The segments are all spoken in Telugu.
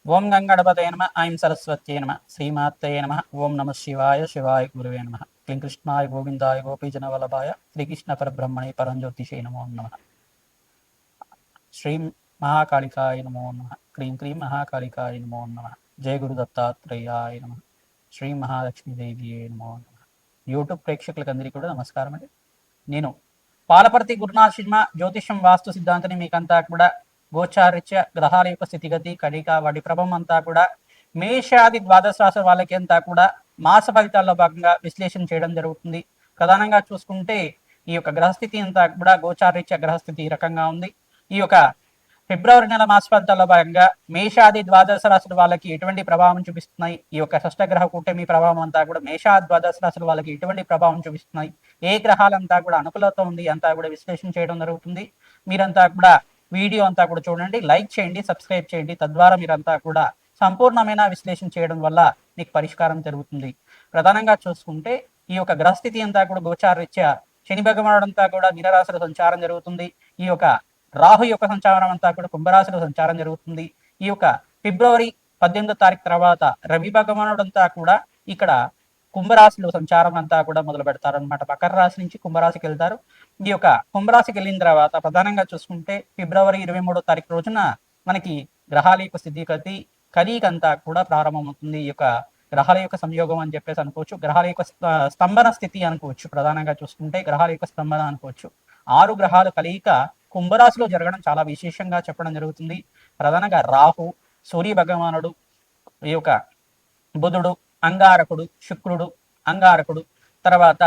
ఓం గంగణపతయ నమ ఐం సరస్వత్యై నమ శ్రీమాత్రయ నమ ఓం నమ శివాయ శివాయ గురువే నమ క్లీం కృష్ణాయ గోవిందాయ గోపీజన వల్లభాయ శ్రీకృష్ణ పరబ్రహ్మణే పరంజ్యోతిషే నమో నమ శ్రీం మహాకాళికాయ నమో నమ క్లీం క్లీం మహాకాళికాయ నమో నమ జయ గురు దత్తాత్రేయాయ నమ శ్రీ మహాలక్ష్మీదేవియే నమో నమ యూట్యూబ్ ప్రేక్షకులకు అందరికీ కూడా నమస్కారం అండి. నేను పాలపర్తి గురునాథ్ శర్మ జ్యోతిషం వాస్తు సిద్ధాంతిని మీకంతా కూడా గోచారిత్య గ్రహాల యొక్క స్థితిగతి కడిక వాటి ప్రభావం అంతా కూడా మేషాది ద్వాదశ రాశి వాళ్ళకి అంతా కూడా మాస ఫలితాల్లో భాగంగా విశ్లేషణ చేయడం జరుగుతుంది. ప్రధానంగా చూసుకుంటే ఈ యొక్క గ్రహస్థితి అంతా కూడా గోచారిత్య గ్రహస్థితి ఈ రకంగా ఉంది. ఈ యొక్క ఫిబ్రవరి నెల మాస ఫలితాల్లో భాగంగా మేషాది ద్వాదశ రాశుల వాళ్ళకి ఎటువంటి ప్రభావం చూపిస్తున్నాయి, ఈ యొక్క షష్టగ్రహ కూటమి ప్రభావం అంతా కూడా మేషాది ద్వాదశ రాశుల వాళ్ళకి ఎటువంటి ప్రభావం చూపిస్తున్నాయి, ఏ గ్రహాలంతా కూడా అనుకూలత ఉంది అంతా కూడా విశ్లేషణ చేయడం జరుగుతుంది. మీరంతా కూడా వీడియో అంతా కూడా చూడండి, లైక్ చేయండి, సబ్స్క్రైబ్ చేయండి. తద్వారా మీరంతా కూడా సంపూర్ణమైన విశ్లేషణ చేయడం వల్ల మీకు పరిష్కారం జరుగుతుంది. ప్రధానంగా చూసుకుంటే ఈ యొక్క గ్రహస్థితి అంతా కూడా గోచారరీత్యా శని భగవానుడు అంతా కూడా మీనరాశిలో సంచారం జరుగుతుంది. ఈ యొక్క రాహు యొక్క సంచారం అంతా కూడా కుంభరాశిలో సంచారం జరుగుతుంది. ఈ యొక్క ఫిబ్రవరి 18వ తారీఖు తర్వాత రవి భగవానుడు అంతా కూడా ఇక్కడ కుంభరాశిలో సంచారం అంతా కూడా మొదలు పెడతారు అనమాట. మకర రాశి నుంచి కుంభరాశికి వెళ్తారు. ఈ యొక్క కుంభరాశికి వెళ్ళిన తర్వాత ప్రధానంగా చూసుకుంటే ఫిబ్రవరి 23వ తారీఖు రోజున మనకి గ్రహాల యొక్క స్థితిగతి కరీకంతా కూడా ప్రారంభమవుతుంది. ఈ యొక్క గ్రహాల యొక్క సంయోగం అని చెప్పేసి అనుకోవచ్చు, గ్రహాల యొక్క స్తంభన స్థితి అనుకోవచ్చు. ప్రధానంగా చూసుకుంటే గ్రహాల యొక్క స్తంభన అనుకోవచ్చు. 6 గ్రహాలు కలయిక కుంభరాశిలో జరగడం చాలా విశేషంగా చెప్పడం జరుగుతుంది. ప్రధానంగా రాహు, సూర్య భగవానుడు, ఈ యొక్క బుధుడు, అంగారకుడు, శుక్రుడు, అంగారకుడు, తర్వాత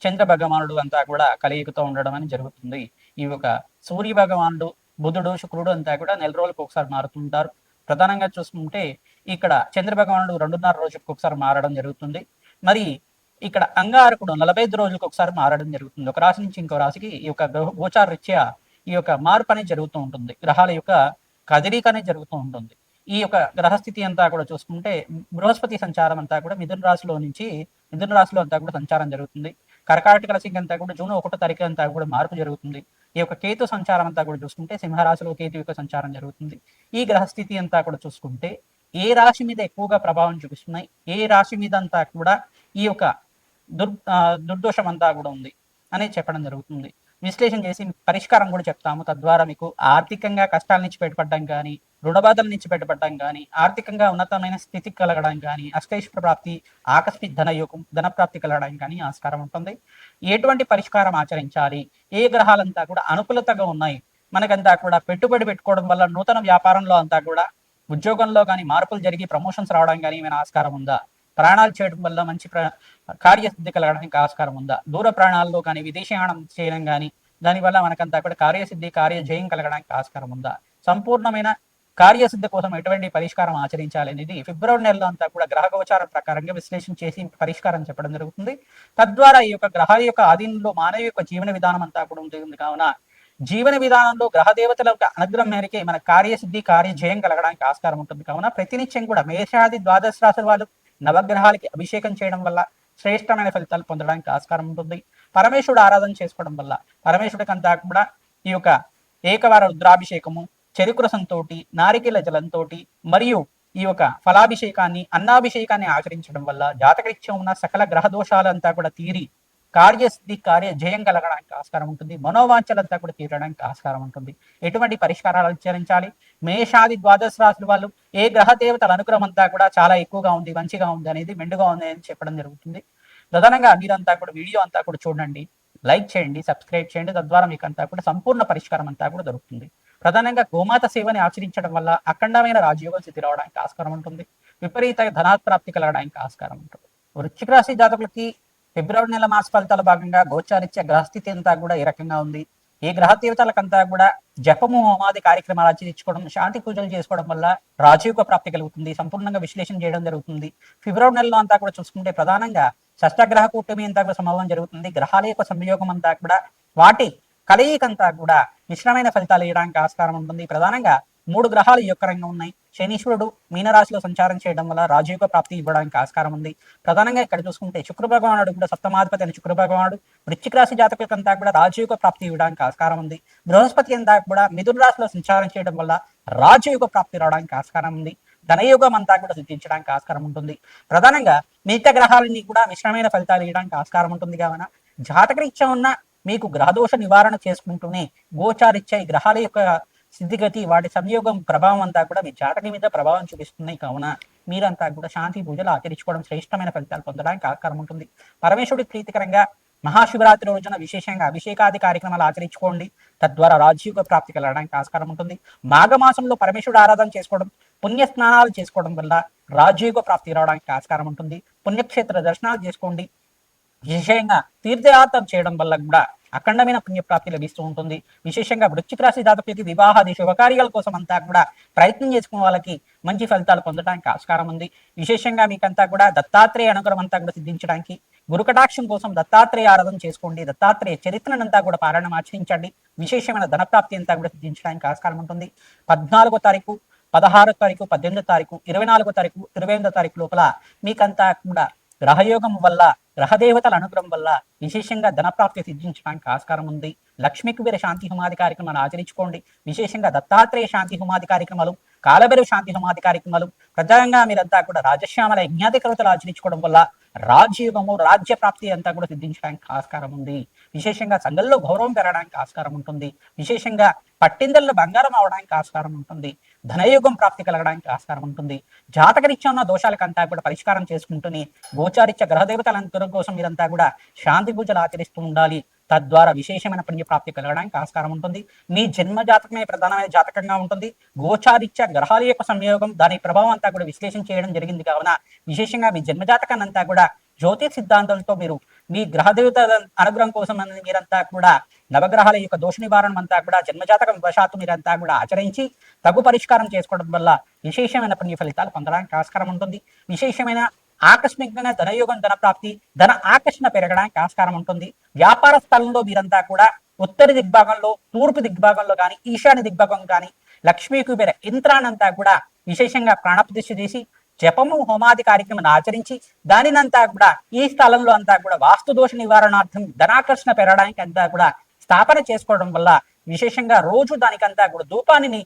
చంద్ర భగవానుడు అంతా కూడా కలయికతో ఉండడం అని జరుగుతుంది. ఈ యొక్క సూర్య భగవానుడు, బుధుడు, శుక్రుడు అంతా కూడా నెల రోజులకు ఒకసారి మారుతుంటారు. ప్రధానంగా చూసుకుంటే ఇక్కడ చంద్ర భగవానుడు 2.5 రోజులకు ఒకసారి మారడం జరుగుతుంది. మరి ఇక్కడ అంగారకుడు 45 రోజులకు ఒకసారి మారడం జరుగుతుంది. ఒక రాశి నుంచి ఇంకో రాశికి ఈ యొక్క గోచార రీత్యా ఈ యొక్క మార్పు అనేది జరుగుతూ ఉంటుంది. గ్రహాల యొక్క కదలిక అనేది జరుగుతూ ఉంటుంది. ఈ యొక్క గ్రహస్థితి అంతా కూడా చూసుకుంటే బృహస్పతి సంచారం అంతా కూడా మిథున రాశిలో అంతా కూడా సంచారం జరుగుతుంది. కర్కాటక రాశికి అంతా కూడా జూన్ 1వ తారీఖు అంతా కూడా మార్పు జరుగుతుంది. ఈ యొక్క కేతు సంచారం అంతా కూడా చూసుకుంటే సింహరాశిలో కేతు యొక్క సంచారం జరుగుతుంది. ఈ గ్రహస్థితి అంతా కూడా చూసుకుంటే ఏ రాశి మీద ఎక్కువగా ప్రభావం చూపిస్తున్నాయి, ఏ రాశి మీద అంతా కూడా ఈ యొక్క దుర్దోషం అంతా కూడా ఉంది అనేది చెప్పడం జరుగుతుంది. విశ్లేషణ చేసి పరిష్కారం కూడా చెప్తాము. తద్వారా మీకు ఆర్థికంగా కష్టాల నుంచి బయటపడడం కానీ, రుణబాధల నుంచి బయటపడడం కానీ, ఆర్థికంగా ఉన్నతమైన స్థితి కలగడం కానీ, అష్టైశ్వర్య ప్రాప్తి, ఆకస్మిక ధన ప్రాప్తి కలగడం కానీ ఆస్కారం ఉంటుంది. ఎటువంటి పరిష్కారం ఆచరించాలి, ఏ గ్రహాలంతా కూడా అనుకూలతగా ఉన్నాయి, మనకంతా కూడా పెట్టుబడి పెట్టుకోవడం వల్ల నూతన వ్యాపారంలో అంతా కూడా ఉద్యోగంలో కానీ మార్పులు జరిగి ప్రమోషన్స్ రావడం కానీ ఏమైనా ఆస్కారం ఉందా, ప్రయాణాలు చేయడం వల్ల మంచి కార్యసిద్ధి కలగడానికి ఆస్కారం ఉందా, దూర ప్రయాణాల్లో కానీ విదేశీయానం చేయడం కానీ దానివల్ల మనకంతా కూడా కార్యసిద్ధి కార్యజయం కలగడానికి ఆస్కారం ఉందా, సంపూర్ణమైన కార్యసిద్ధి కోసం ఎటువంటి పరిష్కారం ఆచరించాలి అనేది ఫిబ్రవరి నెలలో అంతా కూడా గ్రహ గోచారం ప్రకారంగా విశ్లేషణ చేసి పరిష్కారం చెప్పడం జరుగుతుంది. తద్వారా ఈ యొక్క గ్రహాల యొక్క ఆధీనంలో మానవ యొక్క జీవన విధానం అంతా కూడా ఉంటుంది. కావున జీవన విధానంలో గ్రహ దేవతల యొక్క అనుగ్రహం మేరకే మన కార్యసిద్ధి కార్యజయం కలగడానికి ఆస్కారం ఉంటుంది. కావున ప్రతినిత్యం కూడా మేషాది ద్వాదశ రాశుల వాళ్ళు నవగ్రహాలకి అభిషేకం చేయడం వల్ల శ్రేష్టమైన ఫలితాలు పొందడానికి ఆస్కారం ఉంటుంది. పరమేశ్వరుడు ఆరాధన చేసుకోవడం వల్ల పరమేశ్వరుడికి అంతా కూడా ఈ యొక్క ఏకవార రుద్రాభిషేకము, చెరుకు రసంతో, నారికేల జలంతో మరియు ఈ యొక్క ఫలాభిషేకాన్ని, అన్నాభిషేకాన్ని ఆచరించడం వల్ల జాతకరీత్యం ఉన్న సకల గ్రహ దోషాలంతా కూడా తీరి కార్యసిద్ధి కార్యజయం కలగడానికి ఆస్కారం ఉంటుంది. మనోవాంఛలంతా కూడా తీరడానికి ఆస్కారం ఉంటుంది. ఎటువంటి పరిష్కారాలు ఆచరించాలి, మేషాది ద్వాదశ రాశుల వాళ్ళు ఏ గ్రహ దేవతల అనుగ్రహం అంతా కూడా చాలా ఎక్కువగా ఉంది, మంచిగా ఉంది అనేది, మెండుగా ఉంది అని చెప్పడం జరుగుతుంది. ప్రధానంగా మీరంతా కూడా వీడియో అంతా కూడా చూడండి, లైక్ చేయండి, సబ్స్క్రైబ్ చేయండి. తద్వారా మీకు అంతా కూడా సంపూర్ణ పరిష్కారం అంతా కూడా దొరుకుతుంది. ప్రధానంగా గోమాత సేవని ఆచరించడం వల్ల అఖండమైన రాజయోగం స్థితి రావడానికి ఆస్కారం ఉంటుంది. విపరీత ధనాత్ప్రాప్తి కలగడానికి ఆస్కారం ఉంటుంది. వృశ్చిక రాశి జాతకులకి ఫిబ్రవరి నెల మాస ఫలితాల భాగంగా గోచారిత్య గ్రహస్థితి అంతా కూడా ఈ రకంగా ఉంది. ఈ గ్రహ దేవతలకంతా కూడా జపము, హోమాది కార్యక్రమాలు ఆచరించుకోవడం, శాంతి పూజలు చేసుకోవడం వల్ల రాజయోగ ప్రాప్తి కలుగుతుంది. సంపూర్ణంగా విశ్లేషణ చేయడం జరుగుతుంది. ఫిబ్రవరి నెలలో అంతా కూడా చూసుకుంటే ప్రధానంగా షష్టగ్రహ కూటమి అంతా కూడా సమూహం జరుగుతుంది. గ్రహాల యొక్క సంయోగం అంతా కూడా వాటి కలయికంతా కూడా మిశ్రమైన ఫలితాలు ఇవ్వడానికి ఆస్కారం ఉంటుంది. ప్రధానంగా 3 గ్రహాలు ఈ యొక్క రంగం ఉన్నాయి. శనీశ్వరుడు మీనరాశిలో సంచారం చేయడం వల్ల రాజయోగ ప్రాప్తి ఇవ్వడానికి ఆస్కారం ఉంది. ప్రధానంగా ఇక్కడ చూసుకుంటే శుక్ర భగవానుడు కూడా సప్తమాధిపతి అని శుక్ర భగవానుడు వృశ్చిక రాశి జాతకులకంతా కూడా రాజయోగ ప్రాప్తి ఇవ్వడానికి ఆస్కారం ఉంది. బృహస్పతి అంతా కూడా మిథున రాశిలో సంచారం చేయడం వల్ల రాజయోగ ప్రాప్తి రావడానికి ఆస్కారం ఉంది. ధనయోగం అంతా కూడా సిద్ధించడానికి ఆస్కారం ఉంటుంది. ప్రధానంగా మిగతా గ్రహాలన్నీ కూడా మిశ్రమైన ఫలితాలు ఇవ్వడానికి ఆస్కారం ఉంటుంది. కావున జాతకరీత్యా ఉన్న మీకు గ్రహదోష నివారణ చేసుకుంటూనే గోచారిత్యా ఈ గ్రహాల యొక్క స్థితిగతి వాటి సంయోగం ప్రభావం అంతా కూడా మీ జాతకం మీద ప్రభావం చూపిస్తున్నాయి. కావున మీరంతా కూడా శాంతి పూజలు ఆచరించుకోవడం శ్రేష్టమైన ఫలితాలు పొందడానికి ఆస్కారం ఉంటుంది. పరమేశ్వరుడి ప్రీతికరంగా మహాశివరాత్రి రోజున విశేషంగా అభిషేకాది కార్యక్రమాలు ఆచరించుకోండి. తద్వారా రాజయోగ ప్రాప్తి కలగడానికి ఆస్కారం ఉంటుంది. మాఘమాసంలో పరమేశ్వరుడు ఆరాధన చేసుకోవడం, పుణ్య స్నానాలు చేసుకోవడం వల్ల రాజయోగ ప్రాప్తి రావడానికి ఆస్కారం ఉంటుంది. పుణ్యక్షేత్ర దర్శనాలు చేసుకోండి. విశేషంగా తీర్థయాత్ర చేయడం వల్ల కూడా అఖండమైన పుణ్యప్రాప్తి లభిస్తూ ఉంటుంది. విశేషంగా వృశ్చిక రాశి జాతకులకి వివాహాది శుభకార్యాల కోసం అంతా కూడా ప్రయత్నం చేసుకున్న వాళ్ళకి మంచి ఫలితాలు పొందడానికి ఆస్కారం ఉంది. విశేషంగా మీకంతా కూడా దత్తాత్రేయ అనుగ్రహం అంతా కూడా సిద్ధించడానికి గురుకటాక్షం కోసం దత్తాత్రేయ ఆరాధన చేసుకోండి. దత్తాత్రేయ చరిత్రనంతా కూడా పారాయణం ఆచరించండి. విశేషమైన ధనప్రాప్తి అంతా కూడా సిద్ధించడానికి ఆస్కారం ఉంటుంది. 14వ తారీఖు, 16వ తారీఖు, 18వ తారీఖు, 24వ తారీఖు, 28వ తారీఖు లోపల మీకంతా కూడా గ్రహయోగం వల్ల, గ్రహదేవతల అనుగ్రహం వల్ల విశేషంగా ధనప్రాప్తి సిద్ధించడానికి ఆస్కారం ఉంది. లక్ష్మీ కుబేర శాంతి హోమాది కార్యక్రమాలు ఆచరించుకోండి. విశేషంగా దత్తాత్రేయ శాంతి హోమాది కార్యక్రమాలు, కాలభైరవ శాంతి హోమాది కార్యక్రమాలు, ప్రధానంగా మీరంతా కూడా రాజశ్యామల యజ్ఞాధికృతలు ఆచరించుకోవడం వల్ల రాజ్యోగము, రాజ్య ప్రాప్తి అంతా కూడా సిద్ధించడానికి ఆస్కారం ఉంది. విశేషంగా సంఘంలో గౌరవం పెరగడానికి ఆస్కారం ఉంటుంది. విశేషంగా పట్టిందల్లో బంగారం అవడానికి ఆస్కారం ఉంటుంది. ధనయోగం ప్రాప్తి కలగడానికి ఆస్కారం ఉంటుంది. జాతకరీత్యా ఉన్న దోషాలకంతా కూడా పరిష్కారం చేసుకుంటూనే గోచారిత్య గ్రహదేవతల అనుగ్రహం కోసం మీరంతా కూడా శాంతి పూజలు ఆచరిస్తూ ఉండాలి. తద్వారా విశేషమైన పుణ్యప్రాప్తి కలగడానికి ఆస్కారం ఉంటుంది. మీ జన్మ జాతకమే ప్రధానమైన జాతకంగా ఉంటుంది. గోచారిత్య గ్రహాల యొక్క సంయోగం, దాని ప్రభావం అంతా కూడా విశ్లేషణ చేయడం జరిగింది. కావున విశేషంగా మీ జన్మ జాతకాన్ని అంతా కూడా జ్యోతిష్ సిద్ధాంతంతో మీరు మీ గ్రహదేవత అనుగ్రహం కోసం మీరంతా కూడా నవగ్రహాల యొక్క దోష నివారణ అంతా కూడా జన్మజాతకం వశాత్తు మీరంతా కూడా ఆచరించి తగు పరిష్కారం చేసుకోవడం వల్ల విశేషమైన పుణ్య ఫలితాలు పొందడానికి ఆస్కారం ఉంటుంది. విశేషమైన ఆకస్మికమైన ధనయోగం, ధన ప్రాప్తి, ధన ఆకర్షణ పెరగడానికి ఆస్కారం ఉంటుంది. వ్యాపార స్థలంలో మీరంతా కూడా ఉత్తర దిగ్భాగంలో, తూర్పు దిగ్భాగంలో కానీ, ఈశాన్య దిగ్భాగం కానీ లక్ష్మీ కుబేర యంత్రాన్నంతా కూడా విశేషంగా ప్రాణప్రతిష్ఠ చేసి జపము, హోమాది కార్యక్రమాన్ని ఆచరించి దానినంతా కూడా ఈ స్థలంలో అంతా కూడా వాస్తు దోష నివారణార్థం ధనాకర్షణ పెరగడానికి అంతా కూడా స్థాపన చేసుకోవడం వల్ల విశేషంగా రోజు దానికంతా కూడా ధూపాన్ని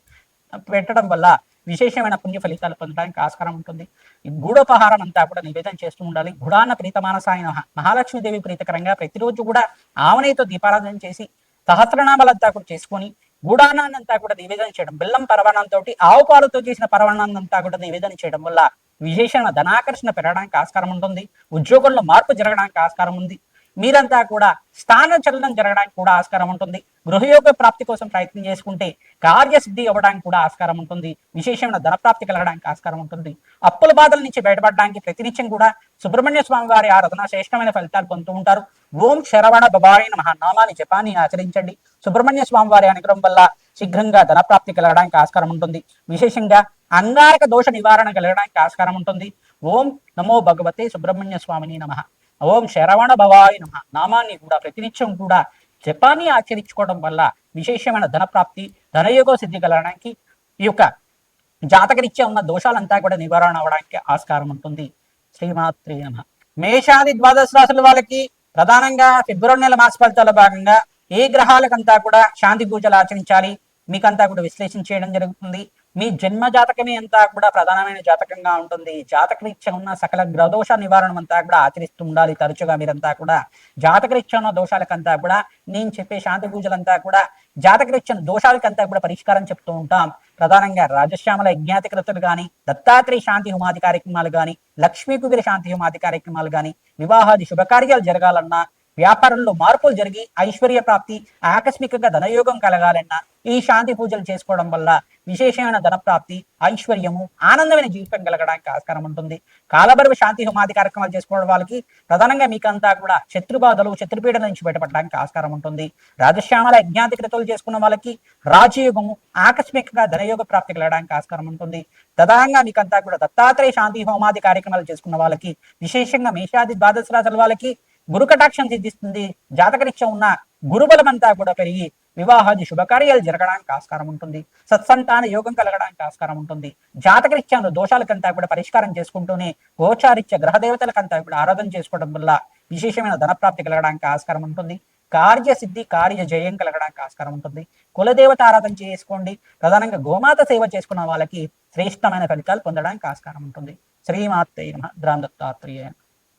పెట్టడం వల్ల విశేషమైన పుణ్య ఫలితాలు పొందడానికి ఆస్కారం ఉంటుంది. ఈ గూఢోపహారం అంతా కూడా నివేదన చేస్తూ ఉండాలి. గుడాన్న ప్రీతమానసాయన మహాలక్ష్మీదేవి ప్రీతికరంగా ప్రతిరోజు కూడా ఆవనేతో దీపారాధన చేసి సహస్రనామాలంతా కూడా చేసుకొని గూడాన్నంతా కూడా నివేదన చేయడం, బెల్లం పరవాణంతో, ఆవు పాలతో చేసిన పరవాణాన్నంతా కూడా నివేదన చేయడం వల్ల విశేషమైన ధనాకర్షణ పెరగడానికి ఆస్కారం ఉంటుంది. ఉద్యోగంలో మార్పు జరగడానికి ఆస్కారం ఉంది. మీరంతా కూడా స్థాన చలనం జరగడానికి కూడా ఆస్కారం ఉంటుంది. గృహయోగ ప్రాప్తి కోసం ప్రయత్నం చేసుకుంటే కార్యసిద్ధి అవ్వడానికి కూడా ఆస్కారం ఉంటుంది. విశేషమైన ధనప్రాప్తి కలగడానికి ఆస్కారం ఉంటుంది. అప్పుల బాధల నుంచి బయటపడడానికి ప్రతినిత్యం కూడా సుబ్రహ్మణ్య స్వామి వారి ఆరాధన శ్రేష్టమైన ఫలితాలు పొందుతూ ఉంటారు. ఓం శరవణ భవాయ నమః నామాన్ని జపాన్ని ఆచరించండి. సుబ్రహ్మణ్య స్వామి వారి అనుగ్రహం వల్ల శీఘ్రంగా ధనప్రాప్తి కలగడానికి ఆస్కారం ఉంటుంది. విశేషంగా అంగారక దోష నివారణ కలగడానికి ఆస్కారం ఉంటుంది. ఓం నమో భగవతే సుబ్రహ్మణ్య స్వామిని నమః. ఓం శరవణ భవాయ నమః నామాన్ని కూడా ప్రతినిత్యం కూడా జపాన్ని ఆచరించుకోవడం వల్ల విశేషమైన ధనప్రాప్తి, ధనయోగ సిద్ధి కలగడానికి, ఈ యొక్క జాతకరీత్యా ఉన్న దోషాలంతా కూడా నివారణ అవడానికి ఆస్కారం ఉంటుంది. శ్రీమాత్రే నమః. మేషాది ద్వాదశ రాశుల వాళ్ళకి ప్రధానంగా ఫిబ్రవరి నెల మాస ఫలితాల భాగంగా ఏ గ్రహాలకంతా కూడా శాంతి పూజలు ఆచరించాలి మీకంతా కూడా విశ్లేషణ చేయడం జరుగుతుంది. మీ జన్మ జాతకమే అంతా కూడా ప్రధానమైన జాతకంగా ఉంటుంది. జాతకరీత్యా ఉన్న సకల గ్రహదోష నివారణ అంతా కూడా ఆచరిస్తూ ఉండాలి. తరచుగా మీరంతా కూడా జాతకరీత్యా ఉన్న దోషాలకంతా కూడా నేను చెప్పే శాంతి పూజలంతా కూడా జాతకరీత్యా దోషాలకంతా కూడా పరిష్కారం చెప్తూ ఉంటాం. ప్రధానంగా రాజశ్యామల యజ్ఞాతికృతులు కానీ, దత్తాత్రేయ శాంతి హోమాది కార్యక్రమాలు కానీ, లక్ష్మీ కుబేర శాంతి హోమాది కార్యక్రమాలు కానీ, వివాహాది శుభకార్యాలు జరగాలన్నా, వ్యాపారంలో మార్పులు జరిగి ఐశ్వర్య ప్రాప్తి, ఆకస్మికంగా ధనయోగం కలగాలన్నా ఈ శాంతి పూజలు చేసుకోవడం వల్ల విశేషమైన ధనప్రాప్తి, ఐశ్వర్యము, ఆనందమైన జీవితం కలగడానికి ఆస్కారం ఉంటుంది. కాలభైరవ శాంతి హోమాది కార్యక్రమాలు చేసుకోవడం వాళ్ళకి ప్రధానంగా మీకంతా కూడా శత్రుబాధలు, శత్రుపీడల నుంచి బయటపడడానికి ఆస్కారం ఉంటుంది. రాజశ్యామల యజ్ఞాధికృతులు చేసుకున్న వాళ్ళకి రాజయోగము, ఆకస్మికంగా ధనయోగ ప్రాప్తి కలగడానికి ఆస్కారం ఉంటుంది. ప్రధానంగా మీకంతా కూడా దత్తాత్రేయ శాంతి హోమాది కార్యక్రమాలు చేసుకున్న వాళ్ళకి విశేషంగా మేషాది ద్వాదశ రాశుల వాళ్ళకి గురు కటాక్షం సిద్ధిస్తుంది. జాతకరీత్యా ఉన్న గురుబలం అంతా కూడా పెరిగి వివాహాది శుభకార్యాలు జరగడానికి ఆస్కారం ఉంటుంది. సత్సంతాన యోగం కలగడానికి ఆస్కారం ఉంటుంది. జాతకరీత్యా దోషాలకంతా కూడా పరిష్కారం చేసుకుంటూనే గోచారిత్య గ్రహదేవతలకంతా కూడా ఆరాధన చేసుకోవడం వల్ల విశేషమైన ధనప్రాప్తి కలగడానికి ఆస్కారం ఉంటుంది. కార్యసిద్ధి, కార్య జయం కలగడానికి ఆస్కారం ఉంటుంది. కులదేవత ఆరాధన చేసుకోండి. ప్రధానంగా గోమాత సేవ చేసుకున్న వాళ్ళకి శ్రేష్టమైన ఫలితాలు పొందడానికి ఆస్కారం ఉంటుంది. శ్రీమాత్రే నమః. గ్రామ్ దత్తాత్రేయ.